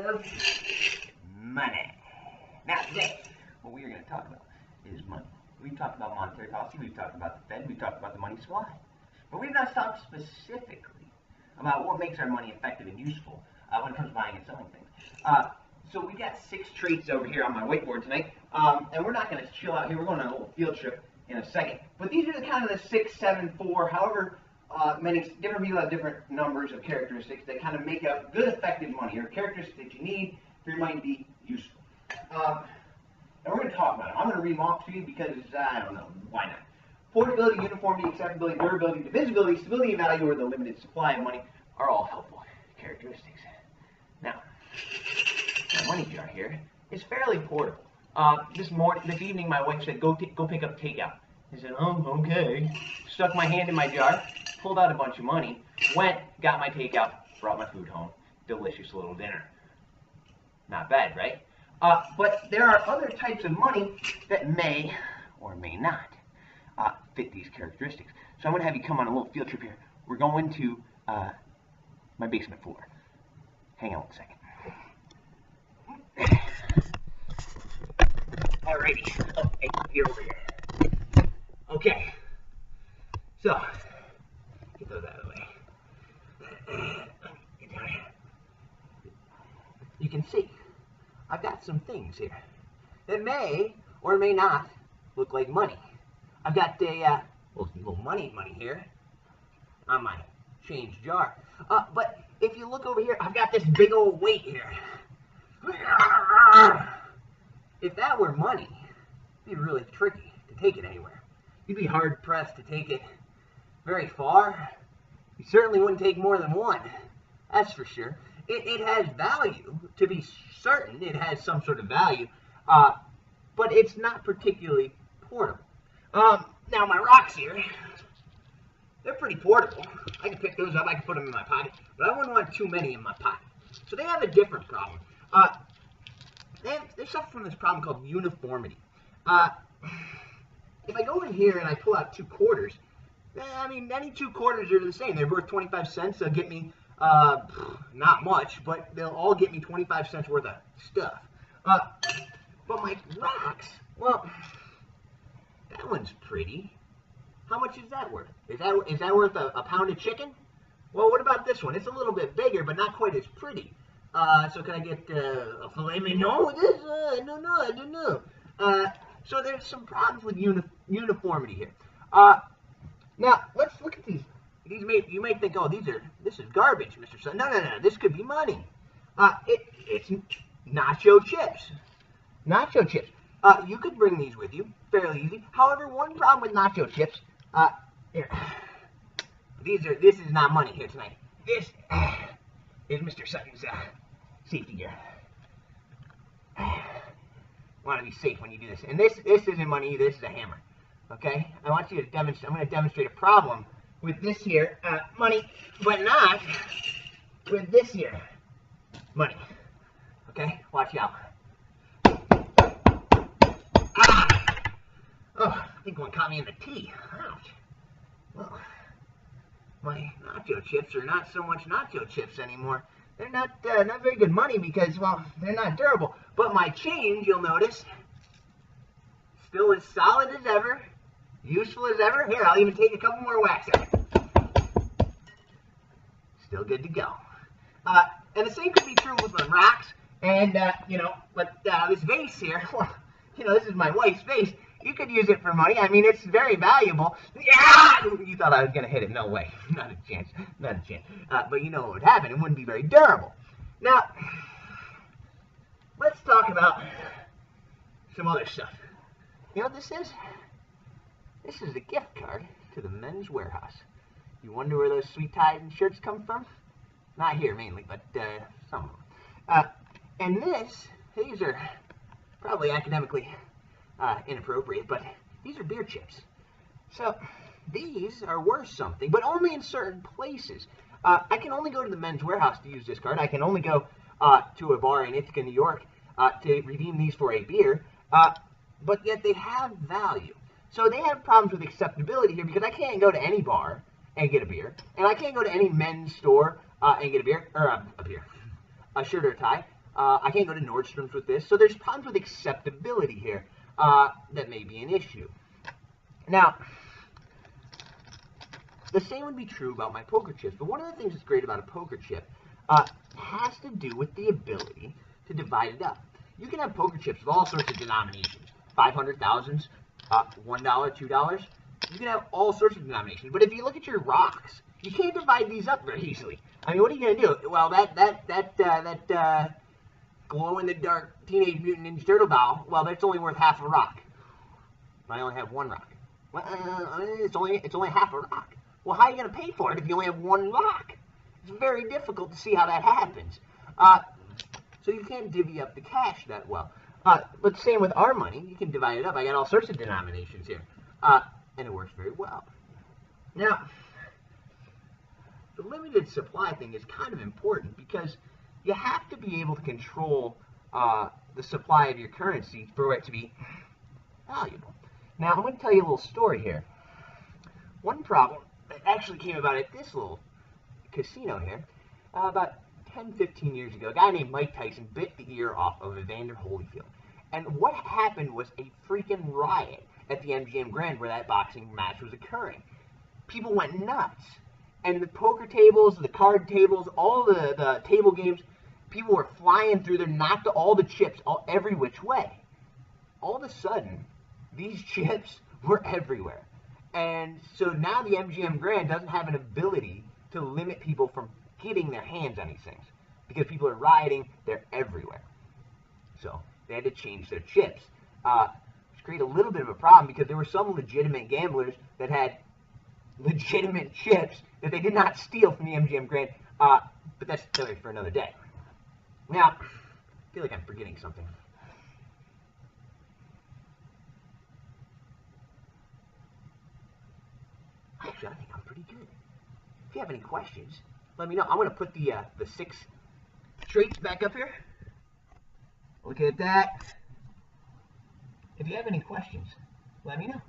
of money. Now today, what we are going to talk about is money. We've talked about monetary policy, we've talked about the Fed, we've talked about the money supply. But we've not talked specifically about what makes our money effective and useful when it comes to buying and selling things. So we got 6 traits over here on my whiteboard tonight, and we're not going to chill out here. We're going on a little field trip in a second. But these are the kind of the 6, 7, 4, however many different people have different numbers of characteristics that kind of make up good, effective money, or characteristics that you need for your money to be useful. And we're going to talk about them. I'm going to read them off to you because, I don't know, why not? Portability, uniformity, acceptability, durability, divisibility, stability, value, or the limited supply of money are all helpful characteristics. Now, my money jar here is fairly portable. This evening, my wife said, go pick up takeout. I said, oh, okay. Stuck my hand in my jar, pulled out a bunch of money, went, got my takeout, brought my food home. Delicious little dinner. Not bad, right? But there are other types of money that may or may not fit these characteristics. So I'm going to have you come on a little field trip here. We're going to my basement floor. Hang on 1 second. Alrighty. Oh, hey, you're over here. Okay. So, get those out of the way. Get down here. You can see, I've got some things here that may or may not look like money. I've got a little money here on my change jar. But if you look over here, I've got this big old weight here. If that were money, it'd be really tricky to take it anywhere. You'd be hard pressed to take it very far. You certainly wouldn't take more than one. That's for sure. It has value, to be certain. It has some sort of value, but it's not particularly portable. Now my rocks here, they're pretty portable. I can pick those up, I can put them in my pocket, but I wouldn't want too many in my pocket. So they have a different problem. They suffer from this problem called uniformity. If I go in here and I pull out 2 quarters, I mean, any 2 quarters are the same. They're worth 25 cents. They'll get me, not much, but they'll all get me 25 cents worth of stuff. But my rocks, well, that one's pretty. How much is that worth? Is that worth a pound of chicken? Well, what about this one? It's a little bit bigger, but not quite as pretty. So can I get a filet mignon with this? I don't know. So there's some problems with uniformity here. Now let's look at these. You may think, oh, this is garbage, Mr. Sun. No. This could be money. It's nacho chips. Nacho chips. You could bring these with you fairly easy. However, one problem with nacho chips, here. This is not money here tonight. This is Mr. Sutton's safety gear. Want to be safe when you do this. And this isn't money either. This is a hammer. Okay? I want you to demonstrate. I'm going to demonstrate a problem with this here money, but not with this here money. Okay? Watch out. Oh, I think one caught me in the teeth. Ouch. Well, my nacho chips are not so much nacho chips anymore. They're not very good money because, well, they're not durable. But my change, you'll notice, still as solid as ever, useful as ever. Here, I'll even take a couple more whacks at it. Still good to go. And the same could be true with my rocks. And, this vase here, well, this is my wife's vase. You could use it for money. I mean, it's very valuable. Yeah! You thought I was going to hit it. No way. Not a chance. Not a chance. But you know what would happen. It wouldn't be very durable. Now, let's talk about some other stuff. You know what this is? This is a gift card to the Men's Warehouse. You wonder where those sweet ties and shirts come from? Not here mainly, but some of them. And these are probably academically inappropriate, but these are beer chips. So these are worth something, but only in certain places. I can only go to the Men's Warehouse to use this card. I can only go to a bar in Ithaca, New York to redeem these for a beer, but yet they have value. So they have problems with acceptability here because I can't go to any bar and get a beer, and I can't go to any men's store and get a beer, or a shirt or a tie. I can't go to Nordstrom's with this. So there's problems with acceptability here that may be an issue. Now, the same would be true about my poker chips. But one of the things that's great about a poker chip has to do with the ability to divide it up. You can have poker chips with all sorts of denominations. 500,000s, $1, $2. You can have all sorts of denominations. But if you look at your rocks, you can't divide these up very easily. I mean, what are you going to do? Well, that glow-in-the-dark Teenage Mutant Ninja Turtle doll, well, that's only worth half a rock. I only have one rock. Well, it's only half a rock. Well, how are you going to pay for it if you only have one rock? It's very difficult to see how that happens. So you can't divvy up the cash that well. But same with our money. You can divide it up. I got all sorts of denominations here. And it works very well. Now, the limited supply thing is kind of important because you have to be able to control the supply of your currency for it to be valuable. Now, I'm going to tell you a little story here. One problem that actually came about at this little casino here, about 10, 15 years ago, a guy named Mike Tyson bit the ear off of Evander Holyfield. And what happened was a freaking riot at the MGM Grand where that boxing match was occurring. People went nuts. And the poker tables, the card tables, all the table games, people were flying through there, knocked all the chips every which way. All of a sudden, these chips were everywhere. And so now the MGM Grand doesn't have an ability to limit people from getting their hands on these things. Because people are rioting, they're everywhere. So they had to change their chips. Which created a little bit of a problem because there were some legitimate gamblers that had legitimate chips that they did not steal from the MGM Grand. But that's a story for another day. Now, I feel like I'm forgetting something. Actually, I think I'm pretty good. If you have any questions, let me know. I'm going to put the 6 traits back up here. Look at that. If you have any questions, let me know.